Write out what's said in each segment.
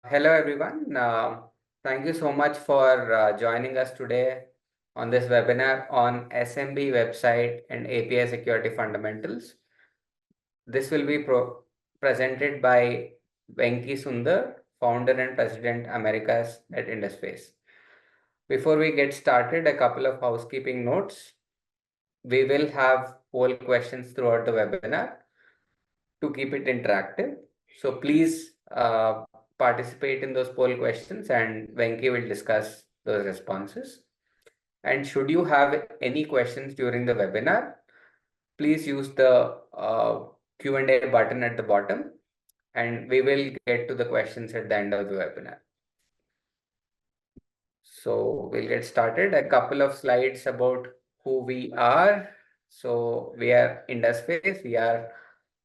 Hello, everyone. Thank you so much for joining us today on this webinar on SMB website and API security fundamentals. This will be presented by Venkatesh Sundar, founder and president Americas at Indusface. Before we get started, a couple of housekeeping notes. We will have poll questions throughout the webinar to keep it interactive. So please participate in those poll questions and Venki will discuss those responses. And should you have any questions during the webinar, please use the Q&A button at the bottom and we will get to the questions at the end of the webinar. So we'll get started. A couple of slides about who we are. So we are Indusface. We are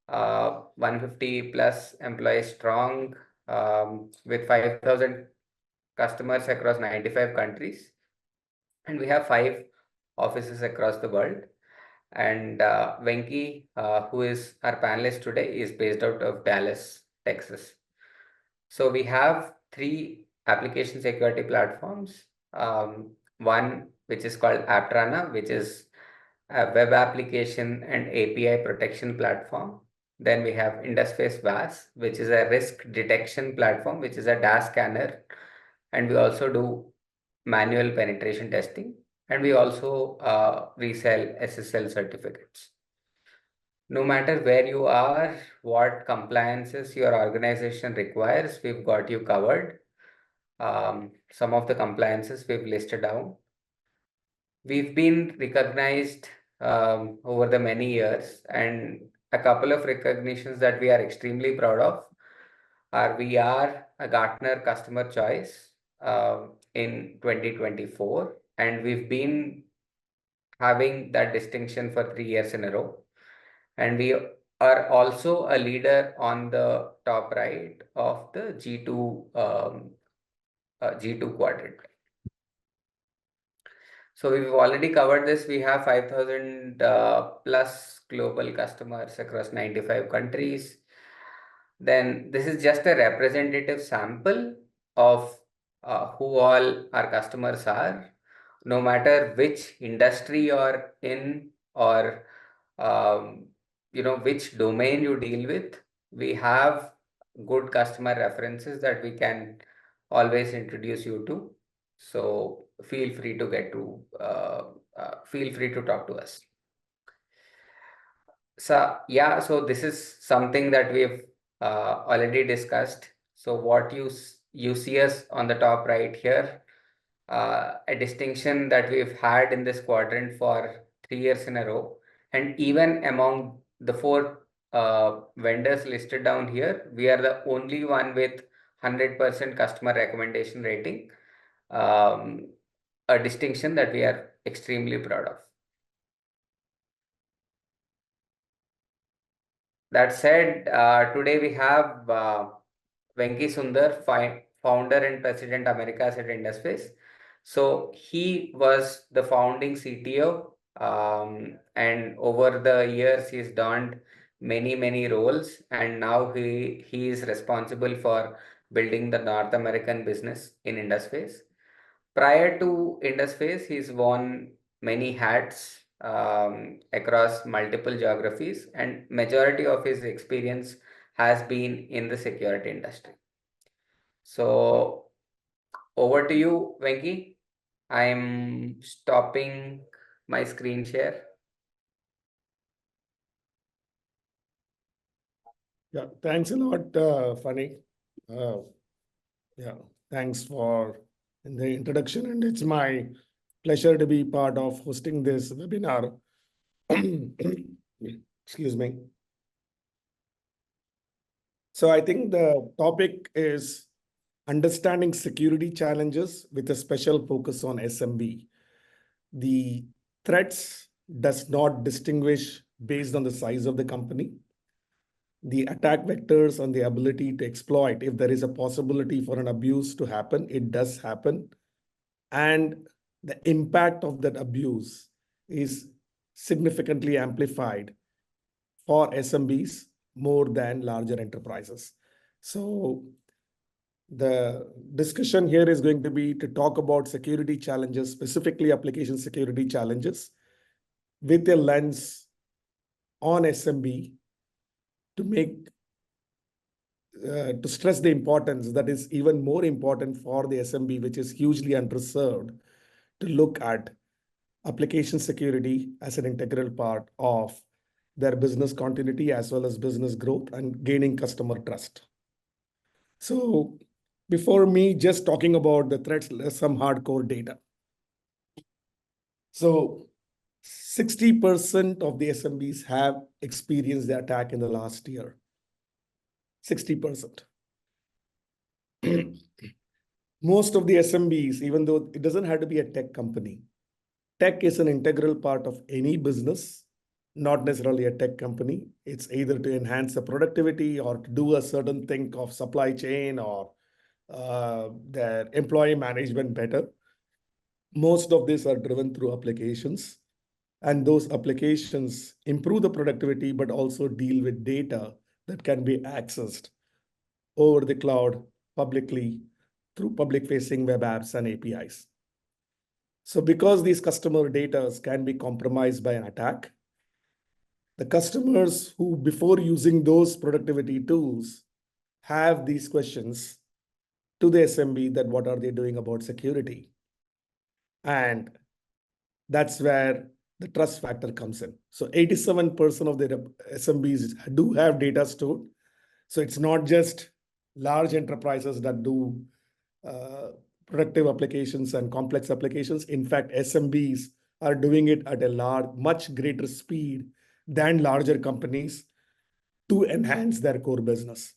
150 plus employees strong with 5,000 customers across 95 countries. And we have 5 offices across the world. And Venki, who is our panelist today, is based out of Dallas, Texas. So we have 3 application security platforms. One which is called Aptrana, which is a web application and API protection platform. Then we have Indusface WAS, which is a risk detection platform, which is a DAS scanner. And we also do manual penetration testing. And we also resell SSL certificates. No matter where you are, what compliances your organization requires, we've got you covered. Some of the compliances we've listed down. We've been recognized over the many years, and a couple of recognitions that we are extremely proud of are we are a Gartner Customer Choice in 2024, and we've been having that distinction for 3 years in a row. And we are also a leader on the top right of the G2 quadrant. So we've already covered this. We have 5,000 plus global customers across 95 countries. Then this is just a representative sample of who all our customers are, no matter which industry you're in or which domain you deal with. We have good customer references that we can always introduce you to. So feel free to talk to us. So this is something that we've already discussed. So what you see us on the top right here, a distinction that we've had in this quadrant for 3 years in a row, and even among the 4 vendors listed down here, we are the only one with 100% customer recommendation rating, a distinction that we are extremely proud of. That said, today we have Venkatesh Sundar, founder and president Americas at Indusface. So he was the founding CTO, and over the years he's donned many roles, and now he is responsible for building the North American business in Indusface. Prior to Indusface, he's worn many hats across multiple geographies, and majority of his experience has been in the security industry. So over to you, Venki. I'm stopping my screen share. Yeah, thanks a lot, Funny. Thanks for the introduction, and it's my pleasure to be part of hosting this webinar. Excuse me. So I think the topic is understanding security challenges with a special focus on SMB. The threats does not distinguish based on the size of the company. The attack vectors and the ability to exploit, if there is a possibility for an abuse to happen, it does happen. And the impact of that abuse is significantly amplified for SMBs more than larger enterprises. So The discussion here is going to be to talk about security challenges, specifically application security challenges, with a lens on SMB to make to stress the importance that is even more important for the SMB, which is hugely underserved, to look at application security as an integral part of their business continuity as well as business growth and gaining customer trust. So before me just talking about the threats, some hardcore data. So 60% of the SMBs have experienced the attack in the last year. 60%. Most of the SMBs, even though it doesn't have to be a tech company, tech is an integral part of any business, not necessarily a tech company. It's either to enhance the productivity or to do a certain thing of supply chain or their employee management better. Most of these are driven through applications, and those applications improve the productivity, but also deal with data that can be accessed over the cloud publicly through public-facing web apps and APIs. So because these customer data can be compromised by an attack, the customers who, before using those productivity tools, have these questions to the SMB that what are they doing about security? And that's where the trust factor comes in. So 87% of the SMBs do have data stored. So it's not just large enterprises that do productive applications and complex applications. In fact, SMBs are doing it at a much greater speed than larger companies to enhance their core business.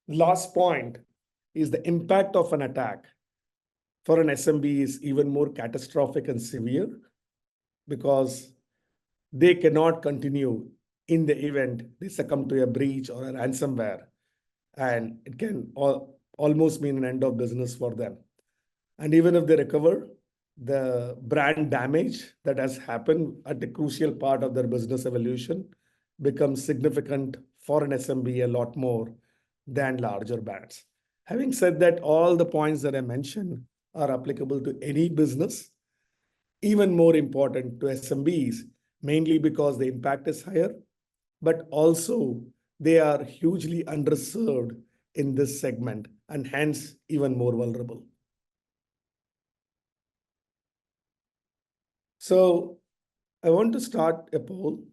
Last point is the impact of an attack for an SMB is even more catastrophic and severe because they cannot continue in the event they succumb to a breach or a ransomware, and it can almost mean an end of business for them. And even if they recover, the brand damage that has happened at a crucial part of their business evolution becomes significant for an SMB a lot more than larger brands. Having said that, all the points that I mentioned are applicable to any business, even more important to SMBs, mainly because the impact is higher, but also they are hugely underserved in this segment and hence even more vulnerable. So I want to start a poll.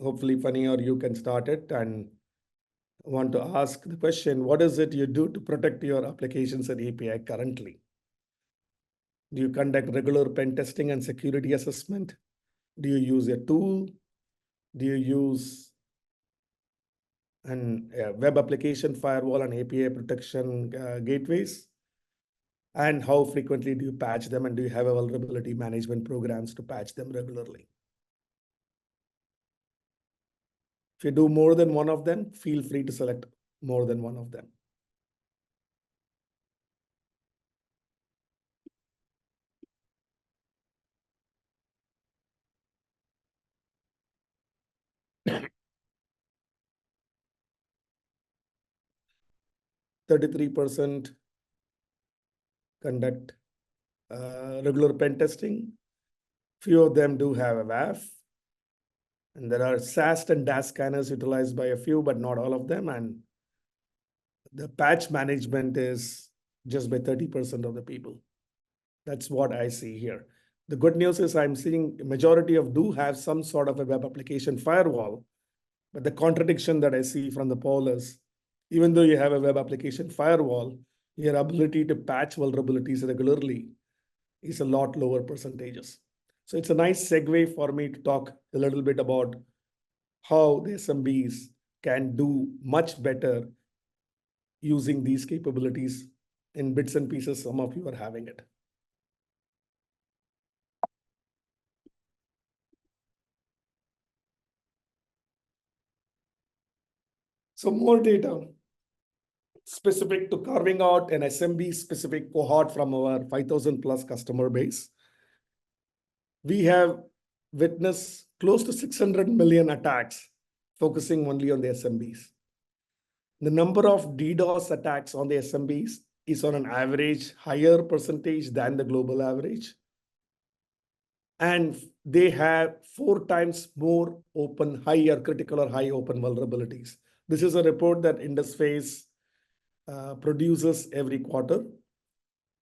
Hopefully Fanny or you can start it, and I want to ask the question, what is it you do to protect your applications and API currently? Do you conduct regular pen testing and security assessment? Do you use a tool? Do you use a web application firewall and API protection gateways? And how frequently do you patch them? And do you have a vulnerability management programs to patch them regularly? If you do more than one of them, feel free to select more than one of them. %33% conduct regular pen testing. Few of them do have a WAF. And there are SAST and DAS scanners utilized by a few, but not all of them. And the patch management is just by 30% of the people. That's what I see here. The good news is I'm seeing a majority of do have some sort of a web application firewall. But the contradiction that I see from the poll is, even though you have a web application firewall, your ability to patch vulnerabilities regularly is a lot lower percentages. So it's a nice segue for me to talk a little bit about how the SMBs can do much better using these capabilities in bits and pieces. Some of you are having it. So more data specific to carving out an SMB specific cohort from our 5,000 plus customer base. We have witnessed close to 600 million attacks focusing only on the SMBs. The number of DDoS attacks on the SMBs is on an average higher percentage than the global average. And they have 4 times more higher critical or high open vulnerabilities. This is a report that Indusface produces every quarter.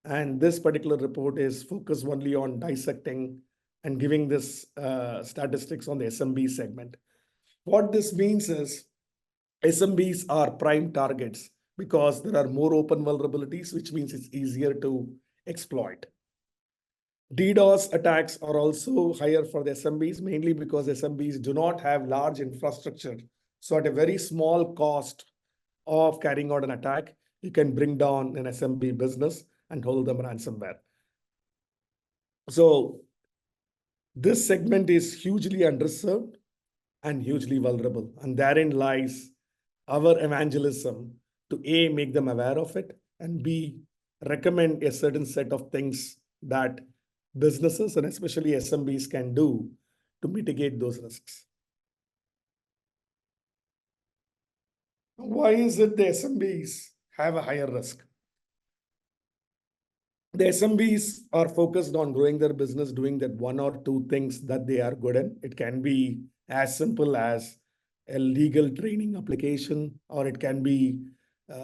And this particular report is focused only on dissecting and giving this statistics on the SMB segment. What this means is SMBs are prime targets because there are more open vulnerabilities, which means it's easier to exploit. DDoS attacks are also higher for the SMBs, mainly because SMBs do not have large infrastructure. So at a very small cost of carrying out an attack, you can bring down an SMB business and hold them ransomware. So this segment is hugely underserved and hugely vulnerable. And therein lies our evangelism to A, make them aware of it, and B, recommend a certain set of things that businesses and especially SMBs can do to mitigate those risks. Why is it the SMBs have a higher risk? The SMBs are focused on growing their business, doing that 1 or 2 things that they are good in. It can be as simple as a legal training application, or it can be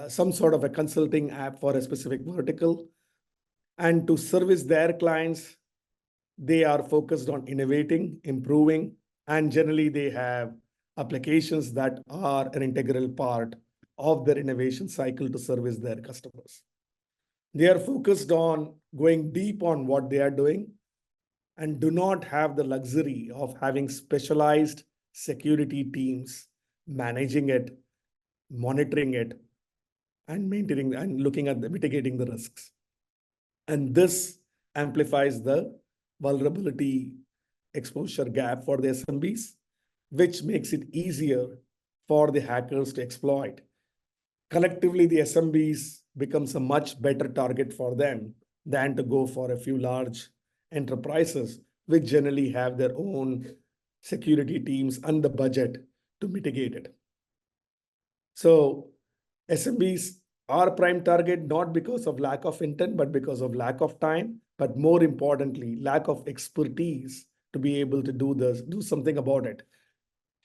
some sort of a consulting app for a specific vertical. And to service their clients, they are focused on innovating, improving, and generally they have applications that are an integral part of their innovation cycle to service their customers. They are focused on going deep on what they are doing and do not have the luxury of having specialized security teams managing it, monitoring it, and maintaining and looking at mitigating the risks. And this amplifies the vulnerability exposure gap for the SMBs, which makes it easier for the hackers to exploit. Collectively, the SMBs becomes a much better target for them than to go for a few large enterprises, which generally have their own security teams and the budget to mitigate it. So SMBs are prime target, not because of lack of intent, but because of lack of time, but more importantly, lack of expertise to be able to do something about it,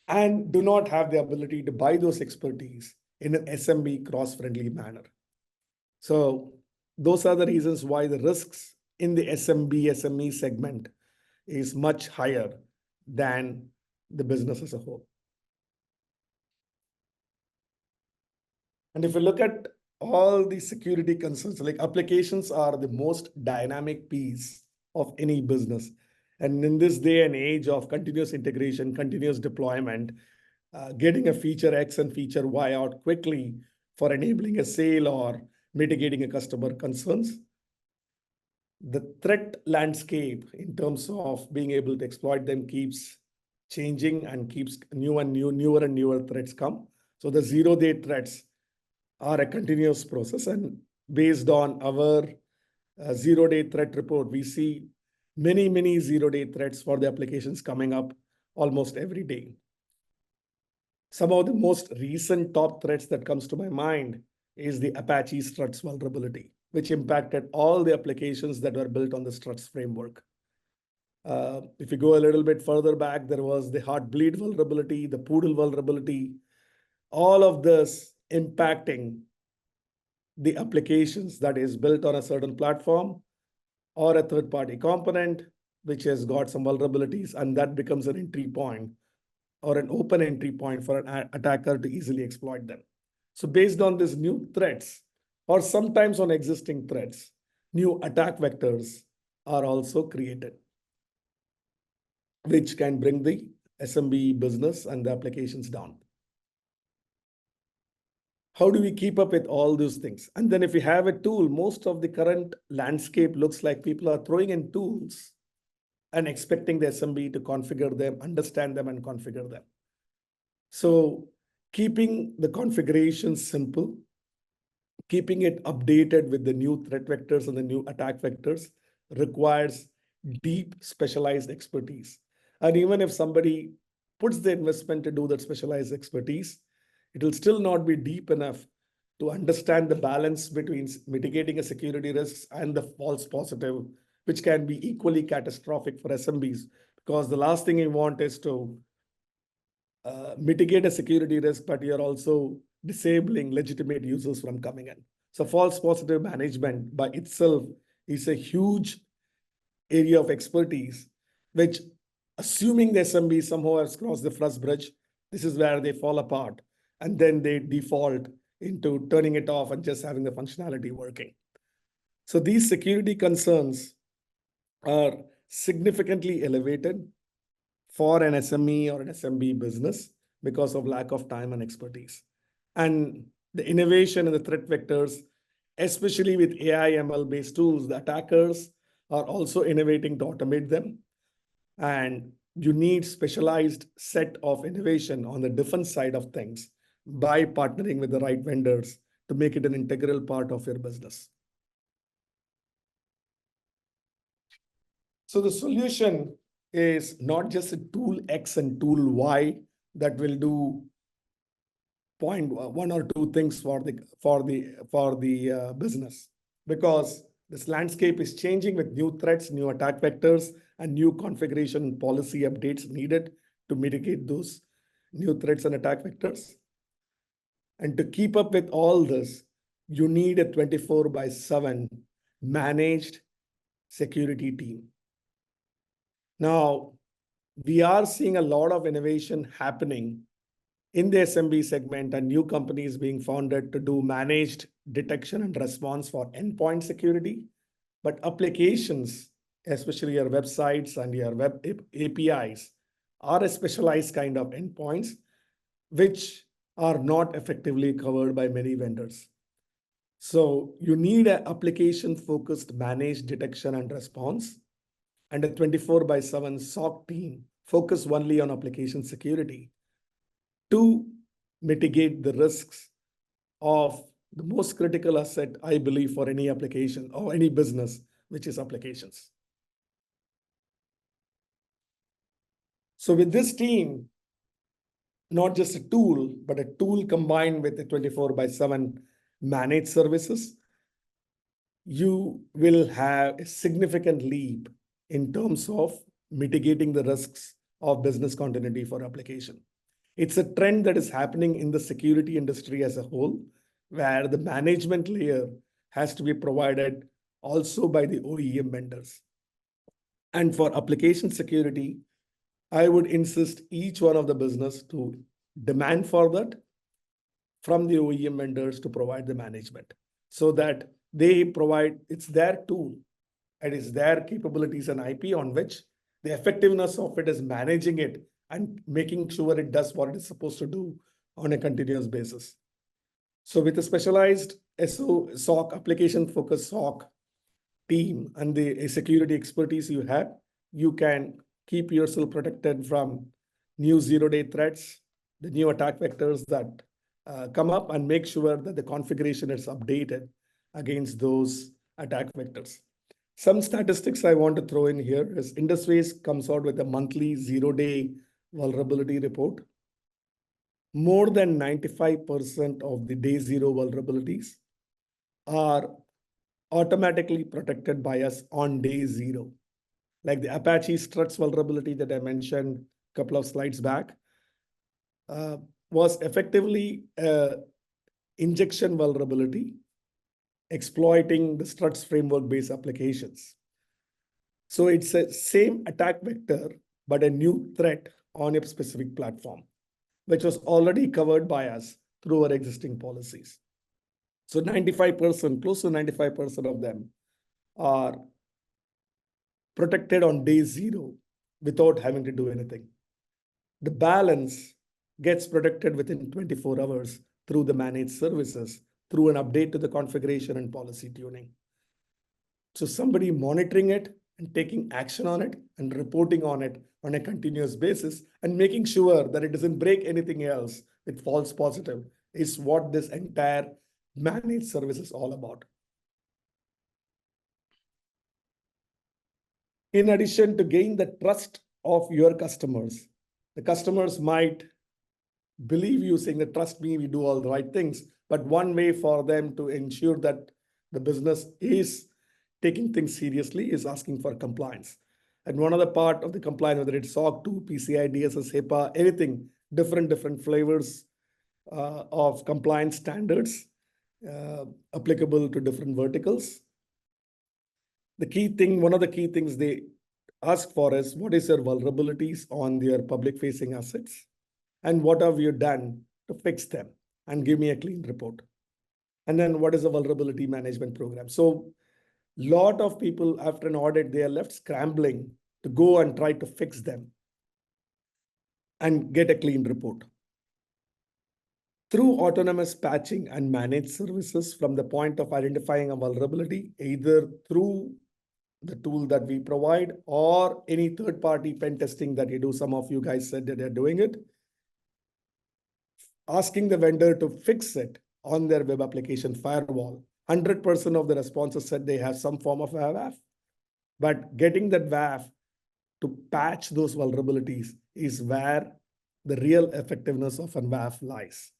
and do not have the ability to buy those expertise in an SMB cross-friendly manner. So those are the reasons why the risks in the SMB, SME segment is much higher than the business as a whole. And if you look at all the security concerns, like applications are the most dynamic piece of any business. And in this day and age of continuous integration, continuous deployment, getting a feature X and feature Y out quickly for enabling a sale or mitigating a customer concerns, the threat landscape in terms of being able to exploit them keeps changing and keeps newer and newer threats come. So the zero-day threats are a continuous process, and based on our zero-day threat report, we see many zero-day threats for the applications coming up almost every day. Some of the most recent top threats that comes to my mind is the Apache Struts vulnerability, which impacted all the applications that were built on the Struts framework. If you go a little bit further back, there was the Heartbleed vulnerability, the Poodle vulnerability, all of this impacting the applications that is built on a certain platform or a third-party component, which has got some vulnerabilities, and that becomes an entry point or an open entry point for an attacker to easily exploit them. So based on these new threats, or sometimes on existing threats, new attack vectors are also created, which can bring the SMB business and the applications down. How do we keep up with all those things? And then if we have a tool, most of the current landscape looks like people are throwing in tools and expecting the SMB to configure them, understand them, and configure them. So keeping the configuration simple, keeping it updated with the new threat vectors and the new attack vectors requires deep specialized expertise. And even if somebody puts the investment to do that specialized expertise, it will still not be deep enough to understand the balance between mitigating a security risks and the false positive, which can be equally catastrophic for SMBs. Because the last thing you want is to mitigate a security risk, but you're also disabling legitimate users from coming in. So false positive management by itself is a huge area of expertise, which, assuming the SMB somehow has crossed the first bridge, this is where they fall apart. And then they default into turning it off and just having the functionality working. So these security concerns are significantly elevated for an SME or an SMB business because of lack of time and expertise. And the innovation in the threat vectors, especially with AI ML based tools, the attackers are also innovating to automate them. And you need specialized set of innovation on the defense side of things by partnering with the right vendors to make it an integral part of your business. So the solution is not just a tool X and tool Y that will do point one or two things for the business, because this landscape is changing with new threats, new attack vectors, and new configuration policy updates needed to mitigate those new threats and attack vectors. And to keep up with all this, you need a 24/7 managed security team. Now, we are seeing a lot of innovation happening in the SMB segment and new companies being founded to do managed detection and response for endpoint security. But applications, especially your websites and your web APIs, are a specialized kind of endpoints, which are not effectively covered by many vendors. So you need an application-focused managed detection and response, and a 24/7 SOC team focused only on application security to mitigate the risks of the most critical asset, I believe, for any application or any business, which is applications. So with this team, not just a tool, but a tool combined with the 24/7 managed services, you will have a significant leap in terms of mitigating the risks of business continuity for application. It's a trend that is happening in the security industry as a whole, where the management layer has to be provided also by the OEM vendors. And for application security, I would insist each one of the business to demand for that from the OEM vendors to provide the management, so that they provide, it's their tool, and it's their capabilities and IP on which the effectiveness of it is managing it and making sure it does what it is supposed to do on a continuous basis. So with a specialized SOC, application-focused SOC team and the security expertise you have, you can keep yourself protected from new zero-day threats, the new attack vectors that come up, and make sure that the configuration is updated against those attack vectors. Some statistics I want to throw in here is Indusface comes out with a monthly zero-day vulnerability report. More than 95% of the day zero vulnerabilities are automatically protected by us on day zero. Like the Apache struts vulnerability that I mentioned a couple of slides back was effectively an injection vulnerability exploiting the struts framework-based applications. So it's a same attack vector, but a new threat on a specific platform, which was already covered by us through our existing policies. So 95%, close to 95% of them are protected on day zero without having to do anything. The balance gets protected within 24 hours through the managed services, through an update to the configuration and policy tuning. So somebody monitoring it and taking action on it and reporting on it on a continuous basis and making sure that it doesn't break anything else with false positive is what this entire managed service is all about. In addition, to gain the trust of your customers, the customers might believe you, saying that trust me, we do all the right things. But one way for them to ensure that the business is taking things seriously is asking for compliance. And one other part of the compliance, whether it's SOC 2, PCI, DSS, HIPAA, anything, different flavors of compliance standards applicable to different verticals. The key thing, one of the key things they ask for is what is your vulnerabilities on their public facing assets and what have you done to fix them, and give me a clean report. And then what is a vulnerability management program? So lot of people after an audit, they are left scrambling to go and try to fix them and get a clean report. Through autonomous patching and managed services from the point of identifying a vulnerability, either through the tool that we provide or any third-party pen testing that you do. Some of you guys said that they're doing it. Asking the vendor to fix it on their web application firewall. 100% of the responses said they have some form of WAF, but getting that WAF to patch those vulnerabilities is where the real effectiveness of a WAF lies.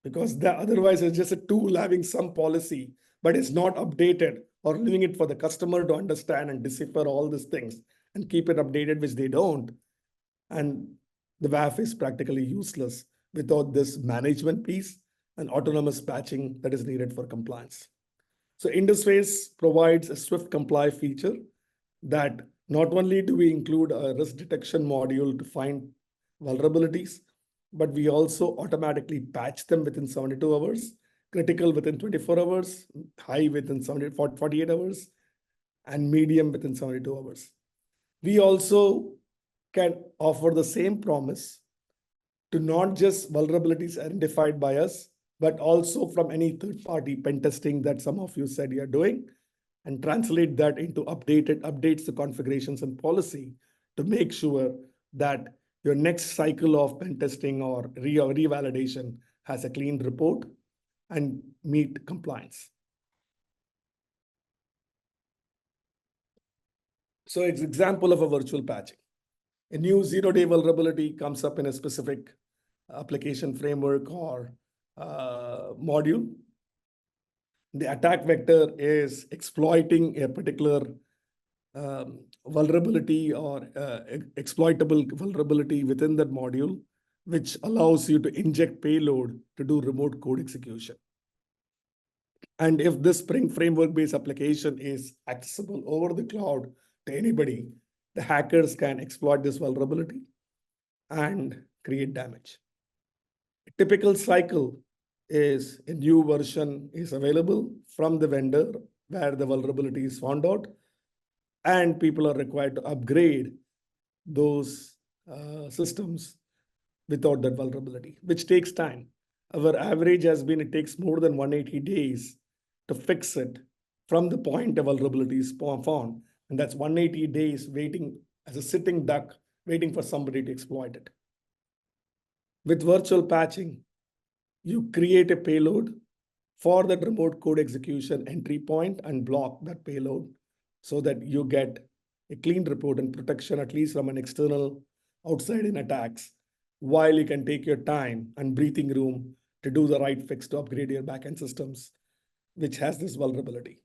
Because otherwise it's just a tool having some policy, but it's not updated or leaving it for the customer to understand and decipher all these things and keep it updated, which they don't. And the WAF is practically useless without this management piece and autonomous patching that is needed for compliance. So Indusface provides a swift comply feature that not only do we include a risk detection module to find vulnerabilities, but we also automatically patch them within 72 hours, critical within 24 hours, high within 48 hours, and medium within 72 hours. We also can offer the same promise to not just vulnerabilities identified by us, but also from any third-party pen testing that some of you said you're doing, and translate that into updates to configurations and policy to make sure that your next cycle of pen testing or revalidation has a clean report and meet compliance. So it's an example of a virtual patching. A new zero-day vulnerability comes up in a specific application framework or module. The attack vector is exploiting a particular vulnerability or exploitable vulnerability within that module, which allows you to inject payload to do remote code execution. And if this Spring framework-based application is accessible over the cloud to anybody, the hackers can exploit this vulnerability and create damage. A typical cycle is a new version is available from the vendor where the vulnerability is found out, and people are required to upgrade those systems without that vulnerability, which takes time. Our average has been it takes more than 180 days to fix it from the point a vulnerability is found. And that's 180 days waiting as a sitting duck, waiting for somebody to exploit it. With virtual patching, you create a payload for that remote code execution entry point and block that payload so that you get a clean report and protection, at least from an external outside-in attacks, while you can take your time and breathing room to do the right fix to upgrade your backend systems, which has this vulnerability.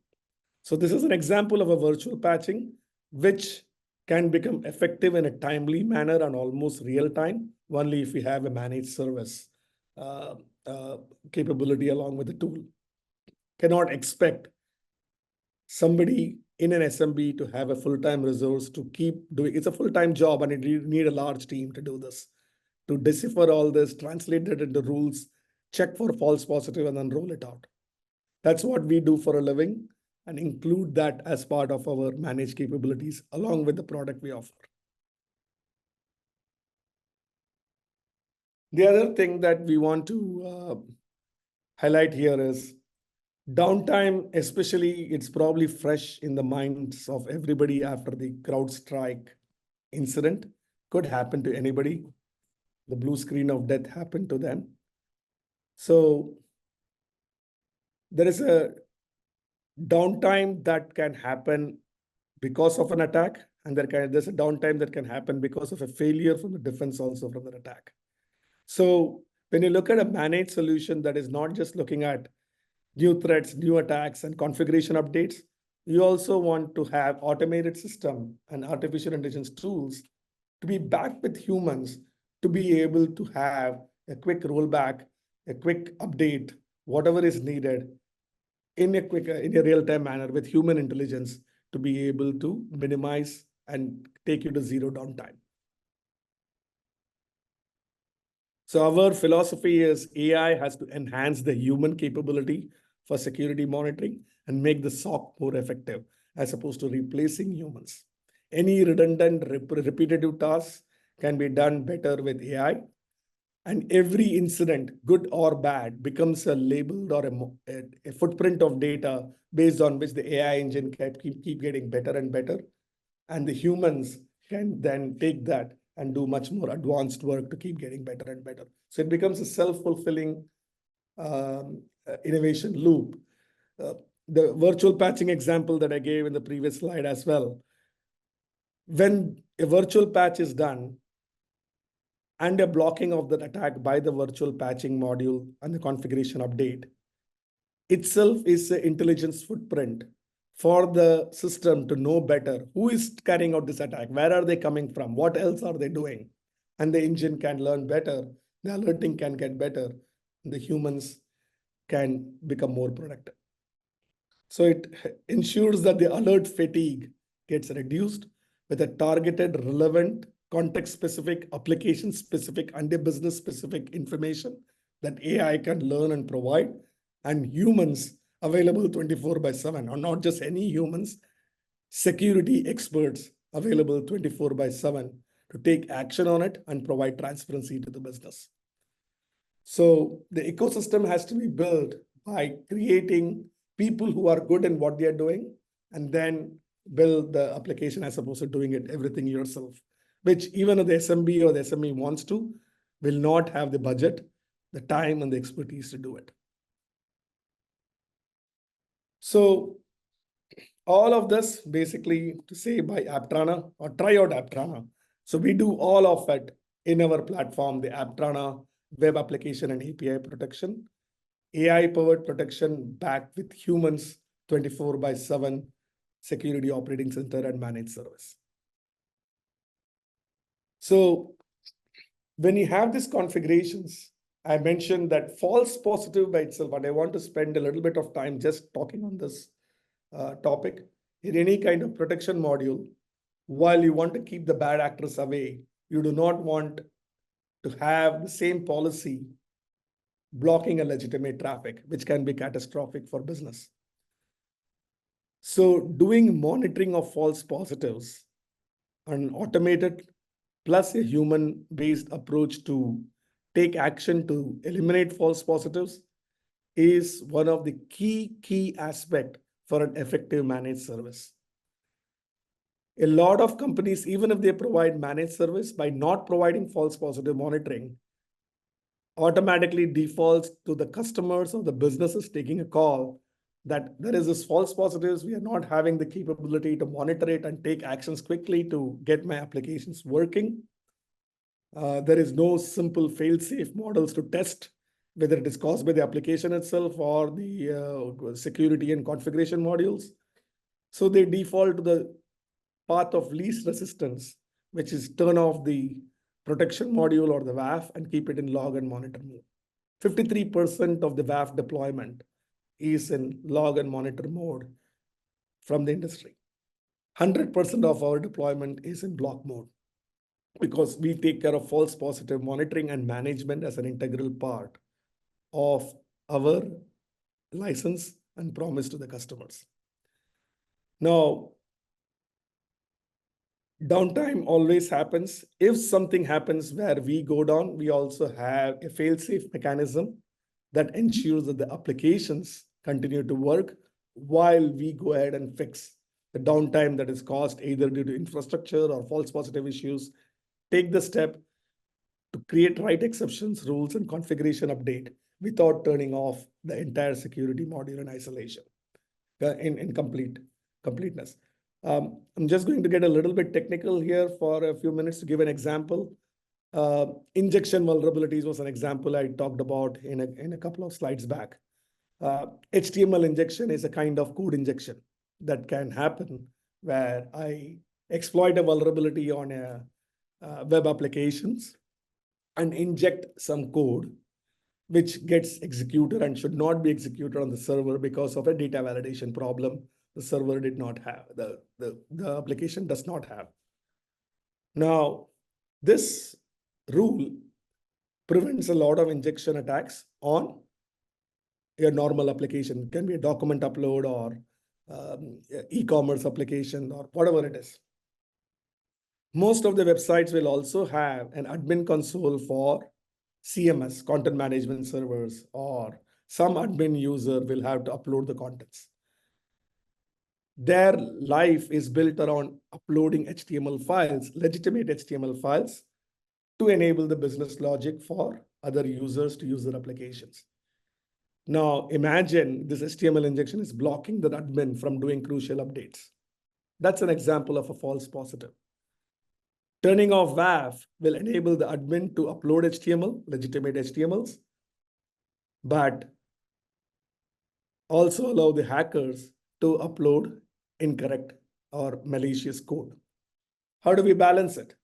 So this is an example of a virtual patching, which can become effective in a timely manner and almost real time, only if we have a managed service capability along with the tool. Cannot expect somebody in an SMB to have a full-time resource to keep doing. It's a full-time job and you need a large team to do this, to decipher all this, translate it into rules, check for false positive, and then roll it out. That's what we do for a living and include that as part of our managed capabilities along with the product we offer. The other thing that we want to highlight here is downtime, especially it's probably fresh in the minds of everybody after the CrowdStrike incident. Could happen to anybody. The blue screen of death happened to them. So there is a downtime that can happen because of an attack, and there's a downtime that can happen because of a failure from the defense also from the attack. So When you look at a managed solution that is not just looking at new threats, new attacks, and configuration updates, you also want to have automated system and artificial intelligence tools to be backed with humans to be able to have a quick rollback, a quick update, whatever is needed in a real-time manner with human intelligence to be able to minimize and take you to zero downtime. So our philosophy is AI has to enhance the human capability for security monitoring and make the SOC more effective as opposed to replacing humans. Any redundant, repetitive tasks can be done better with AI, and every incident, good or bad, becomes a labeled or a footprint of data based on which the AI engine can keep getting better and better. And the humans can then take that and do much more advanced work to keep getting better and better. So it becomes a self-fulfilling innovation loop. The virtual patching example that I gave in the previous slide as well. When a virtual patch is done, and a blocking of that attack by the virtual patching module and the configuration update itself is an intelligence footprint for the system to know better who is carrying out this attack, where are they coming from, what else are they doing, and the engine can learn better, the alerting can get better, and the humans can become more productive. So it ensures that the alert fatigue gets reduced with a targeted, relevant, context-specific, application-specific, and a business-specific information that AI can learn and provide, and humans available 24/7, or not just any humans, security experts available 24/7 to take action on it and provide transparency to the business. So the ecosystem has to be built by creating people who are good in what they are doing, and then build the application as opposed to doing it everything yourself, which even if the SMB or the SME wants to, will not have the budget, the time, and the expertise to do it. So all of this basically to say by Aptrana, or try out Aptrana. So we do all of it in our platform, the Aptrana web application and API protection, AI-powered protection backed with humans 24/7 security operating center and managed service. So when you have these configurations, I mentioned that false positive by itself, and I want to spend a little bit of time just talking on this topic. In any kind of protection module, while you want to keep the bad actors away, you do not want to have the same policy blocking a legitimate traffic, which can be catastrophic for business. So doing monitoring of false positives, an automated plus a human-based approach to take action to eliminate false positives is one of the key aspect for an effective managed service. A lot of companies, even if they provide managed service, by not providing false positive monitoring, automatically defaults to the customers or the businesses taking a call that there is this false positives, we are not having the capability to monitor it and take actions quickly to get my applications working. There is no simple fail-safe models to test whether it is caused by the application itself or the security and configuration modules. So they default to the path of least resistance, which is turn off the protection module or the WAF and keep it in log and monitor mode. 53% of the WAF deployment is in log and monitor mode from the industry. 100% of our deployment is in block mode because we take care of false positive monitoring and management as an integral part of our license and promise to the customers. Now, downtime always happens. If something happens where we go down, we also have a fail-safe mechanism that ensures that the applications continue to work while we go ahead and fix the downtime that is caused either due to infrastructure or false positive issues. Take the step to create right exceptions, rules, and configuration update without turning off the entire security module in isolation, in completeness. I'm just going to get a little bit technical here for a few minutes to give an example. Injection vulnerabilities was an example I talked about in a couple of slides back. HTML injection is a kind of code injection that can happen where I exploit a vulnerability on a web applications and inject some code which gets executed and should not be executed on the server because of a data validation problem the server did not have, the application does not have. Now, this rule prevents a lot of injection attacks on your normal application. It can be a document upload or e-commerce application or whatever it is. Most of the websites will also have an admin console for CMS, content management servers, or some admin user will have to upload the contents. Their life is built around uploading HTML files, legitimate HTML files, to enable the business logic for other users to use their applications. Now, imagine this HTML injection is blocking the admin from doing crucial updates. That's an example of a false positive. Turning off WAF will enable the admin to upload HTML, legitimate HTMLs, but also allow the hackers to upload incorrect or malicious code. How do we balance it?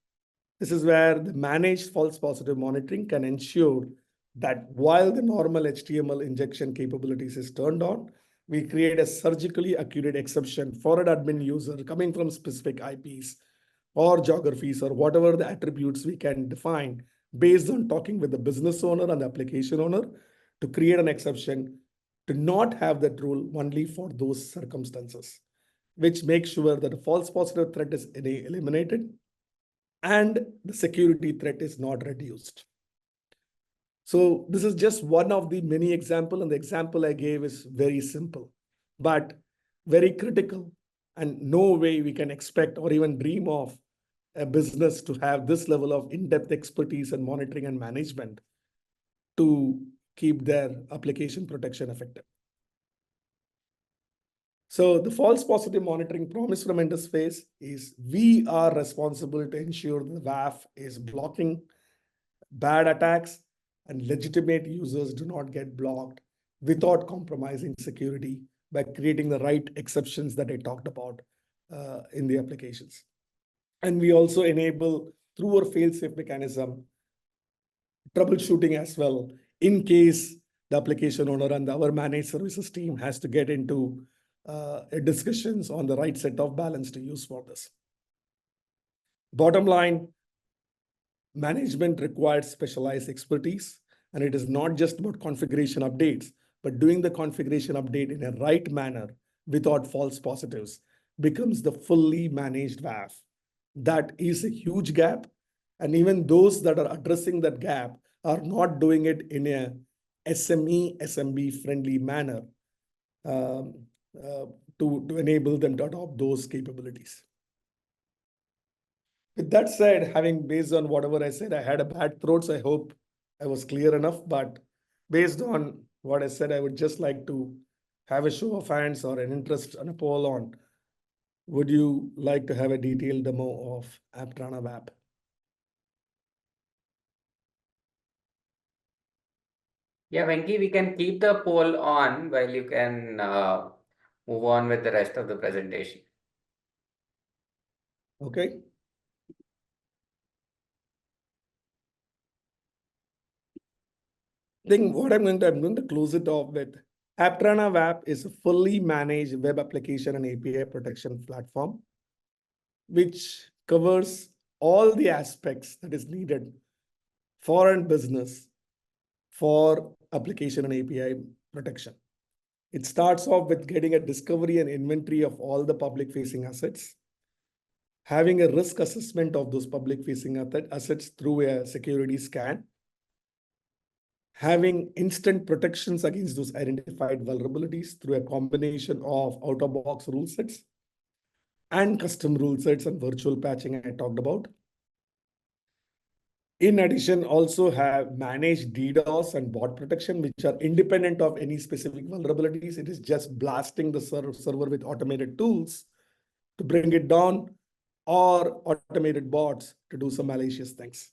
This is where the managed false positive monitoring can ensure that while the normal HTML injection capabilities is turned on, we create a surgically accurate exception for an admin user coming from specific IPs or geographies or whatever the attributes we can define based on talking with the business owner and the application owner to create an exception to not have that rule only for those circumstances, which makes sure that a false positive threat is eliminated and the security threat is not reduced. So this is just one of the many examples, and the example I gave is very simple, but very critical, and no way we can expect or even dream of a business to have this level of in-depth expertise and monitoring and management to keep their application protection effective. So the false positive monitoring promise from Indusface is we are responsible to ensure the WAF is blocking bad attacks and legitimate users do not get blocked without compromising security by creating the right exceptions that I talked about in the applications. And we also enable through our fail-safe mechanism troubleshooting as well in case the application owner and our managed services team has to get into discussions on the right set of balance to use for this. Bottom line, management requires specialized expertise, and it is not just about configuration updates, but doing the configuration update in a right manner without false positives becomes the fully managed WAF. That is a huge gap, and even those that are addressing that gap are not doing it in a SME, SMB friendly manner to enable them to adopt those capabilities. With that said, having based on whatever I said, I had a bad throat, so I hope I was clear enough. But based on what I said, I would just like to have a show of hands or an interest and a poll on, would you like to have a detailed demo of Aptrana WAP? Yeah, Venki, we can keep the poll on while you can move on with the rest of the presentation. Okay. Then what I'm going to close it off with. Aptrana WAP is a fully managed web application and API protection platform, which covers all the aspects that is needed for a business for application and API protection. It starts off with getting a discovery and inventory of all the public-facing assets, having a risk assessment of those public-facing assets through a security scan, having instant protections against those identified vulnerabilities through a combination of out-of-box rule sets and custom rule sets and virtual patching I talked about. In addition, also have managed DDoS and bot protection, which are independent of any specific vulnerabilities. It is just blasting the server with automated tools to bring it down or automated bots to do some malicious things.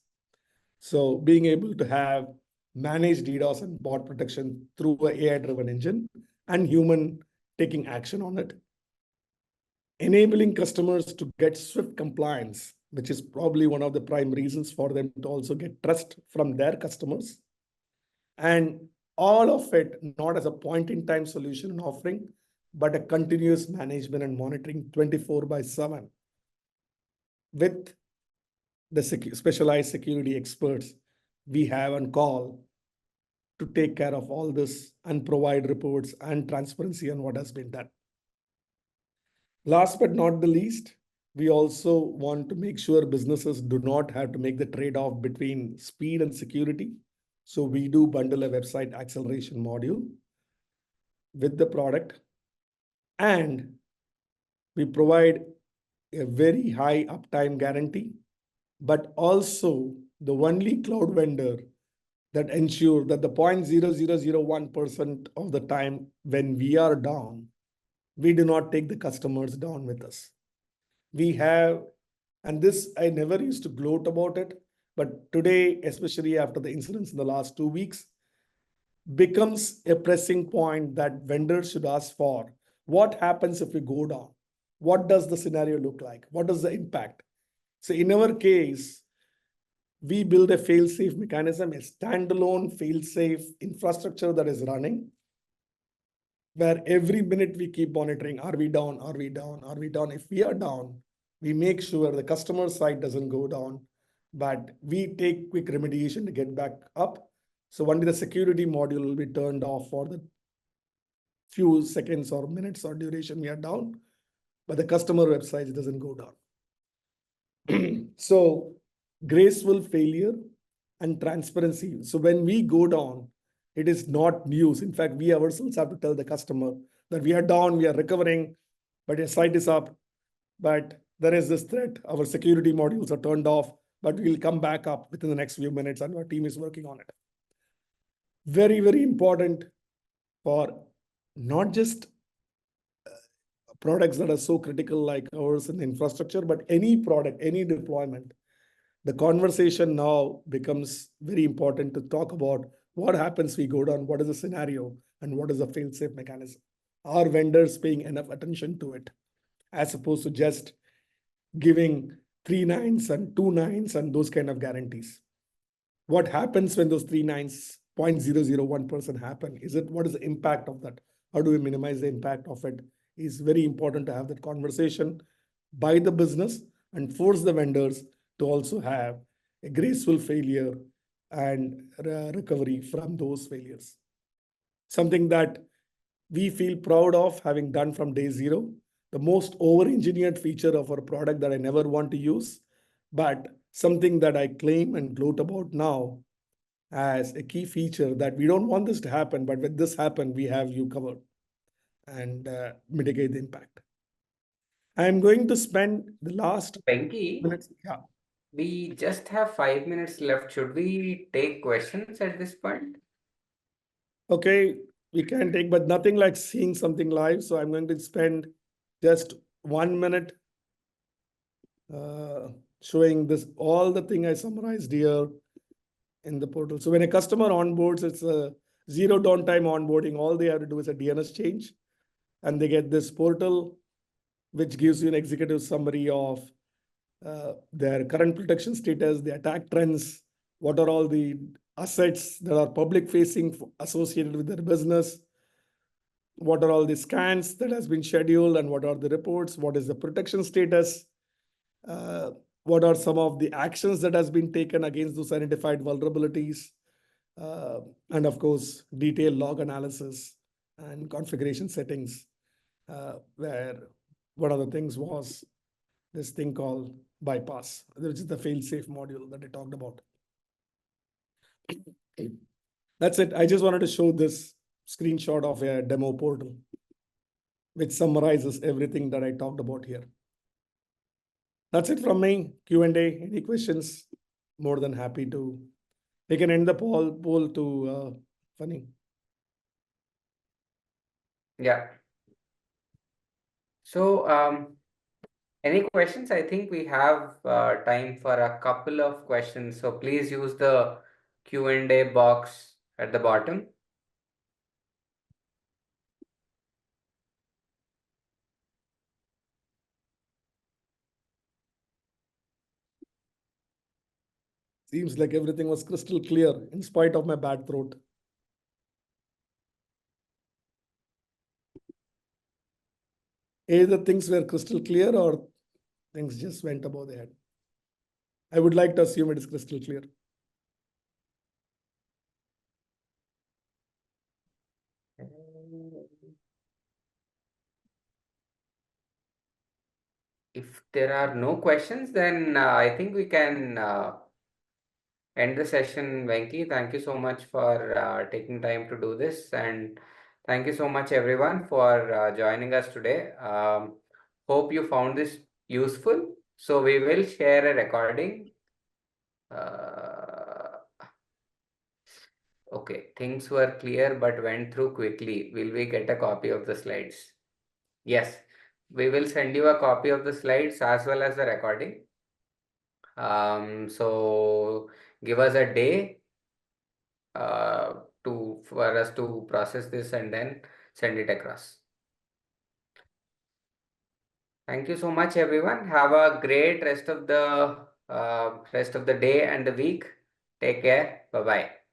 So being able to have managed DDoS and bot protection through an AI-driven engine and human taking action on it, enabling customers to get swift compliance, which is probably one of the prime reasons for them to also get trust from their customers. And all of it not as a point-in-time solution and offering, but a continuous management and monitoring 24/7 with the specialized security experts we have on call to take care of all this and provide reports and transparency on what has been done. Last but not the least, we also want to make sure businesses do not have to make the trade-off between speed and security. So we do bundle a website acceleration module with the product, and we provide a very high uptime guarantee, but also the only cloud vendor that ensure that the 0.0001% of the time when we are down, we do not take the customers down with us. We have, and this I never used to gloat about it, but today, especially after the incidents in the last 2 weeks, becomes a pressing point that vendors should ask for. What happens if we go down? What does the scenario look like? What is the impact? So in our case, we build a fail-safe mechanism, a standalone fail-safe infrastructure that is running, where every minute we keep monitoring, are we down, are we down, are we down? If we are down, we make sure the customer side doesn't go down, but we take quick remediation to get back up. So only the security module will be turned off for the few seconds or minutes or duration we are down, but the customer website doesn't go down. So graceful failure and transparency. So when we go down, it is not news. In fact, we ourselves have to tell the customer that we are down, we are recovering, but your site is up. But there is this threat. Our security modules are turned off, but we'll come back up within the next few minutes, and our team is working on it. Very, very important for not just products that are so critical like ours in infrastructure, but any product, any deployment. The conversation now becomes very important to talk about what happens we go down, what is the scenario, and what is the fail-safe mechanism. Are vendors paying enough attention to it, as opposed to just giving 3 nines and 2 nines and those kind of guarantees? What happens when those 3 nines, 0.001% happen? What is the impact of that? How do we minimize the impact of it? Is very important to have that conversation by the business and force the vendors to also have a graceful failure and recovery from those failures. Something that we feel proud of having done from day zero. The most over-engineered feature of our product that I never want to use, but something that I claim and gloat about now as a key feature that we don't want this to happen, but when this happens, we have you covered and mitigate the impact. I'm going to spend the last Venki, minutes. Yeah. we just have 5 minutes left. Should we take questions at this point? Okay, we can take, but nothing like seeing something live. So I'm going to spend just 1 minute showing this, all the thing I summarized here in the portal. So when a customer onboards, it's a zero downtime onboarding. All they have to do is a DNS change, and they get this portal, which gives you an executive summary of their current protection status, the attack trends, what are all the assets that are public facing associated with their business, what are all the scans that has been scheduled, and what are the reports, what is the protection status, what are some of the actions that has been taken against those identified vulnerabilities, and of course, detailed log analysis and configuration settings, where one of the things was this thing called bypass, which is the fail-safe module that I talked about. That's it. I just wanted to show this screenshot of a demo portal, which summarizes everything that I talked about here. That's it from me. Q&A. Any questions? More than happy to. We can end the poll to Funny. Yeah. So Any questions? I think we have time for a couple of questions. So please use the Q&A box at the bottom. Seems like everything was crystal clear in spite of my bad throat. Either things were crystal clear or things just went above the head. I would like to assume it is crystal clear. If there are no questions, then I think we can end the session. Venki, thank you so much for taking time to do this, and thank you so much everyone for joining us today. Hope you found this useful. So we will share a recording. Okay, things were clear but went through quickly. Will we get a copy of the slides? Yes, we will send you a copy of the slides as well as the recording. So give us a day for us to process this and then send it across. Thank you so much, everyone. Have a great rest of the day and the week. Take care. Bye bye.